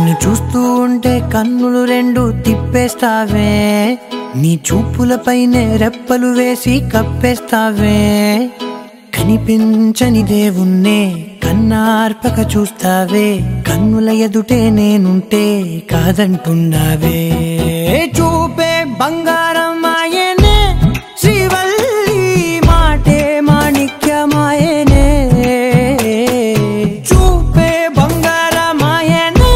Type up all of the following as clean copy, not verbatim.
నిన్ను చూస్తూ ఉంటే కన్నులు రెండు తిప్పేస్తావే, నీ చూపులపైనే రెప్పలు వేసి కప్పేస్తావే. కనిపించని దేవుణ్ణే కన్నార్పక చూస్తావే, కన్నుల ఎదుటే నేనుంటే కాదంటున్నావే. చూపే బంగారం ఆయనే శ్రీవల్లి, మాటే మాణిక్యమాయనే. చూపే బంగారం ఆయనే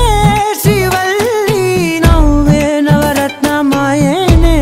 శ్రీవల్లి, నవ్వే నవరత్నమాయనే.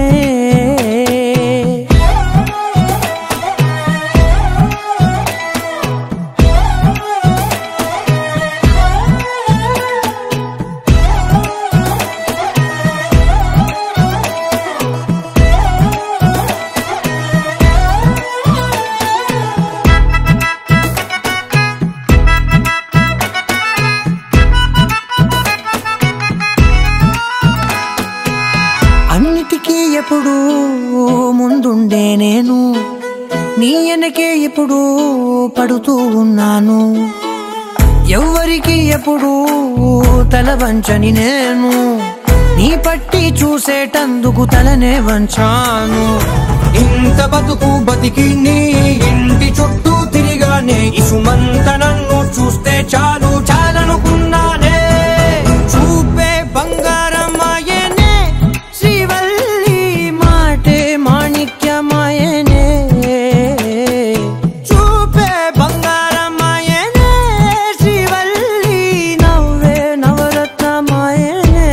అన్నిటికీ ఎప్పుడు ముందుండే నేను, నీ వెనకే ఎప్పుడు పడుతూ ఉన్నాను. ఎవ్వరికి ఎప్పుడు తల వంచని నేను, నీ పట్టి చూసేటందుకు తలనే వంచాను. ఇంత బతుకు బతికి నీ ఇంటి చుట్టూ తిరిగానే, ఇసుమంత నన్ను చూస్తే చాలు చాలనుకున్నానే. చూపే బంగారం ఆయనే శ్రీవల్లి, మాటే మాణిక్యమాయనే. చూపే బంగారం ఆయనే శ్రీవల్లి, నవ్వే నవరత్నమాయనే.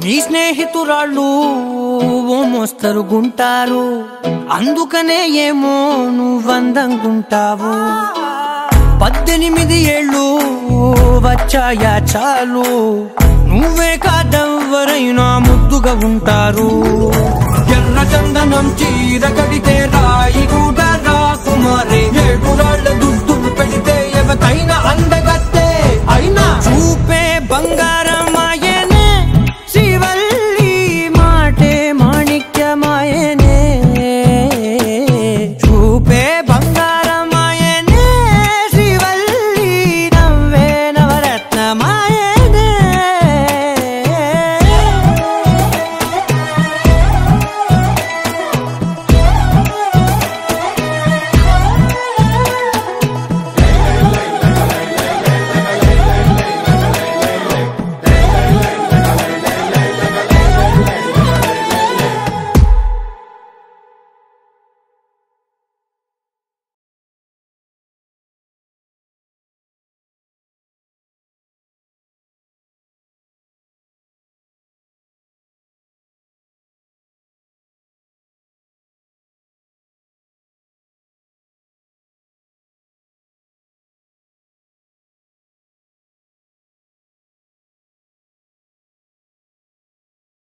నీ స్నేహితురాళ్ళు ఓ మోస్తరుగుంటారు, అందుకనే ఏమో నువ్వందంగుంటావు. 18 ఏళ్ళు వచ్చాయా చాలు, నువ్వే కాదెవ్వరైనా ముద్దుగా ఉంటారు. ఎర్ర చందనం చీర కడితే రాయి కూడా రాకుమారే, 7 రాళ్ల దుద్దులు పెడితే ఎవతైనా అందగత్తే.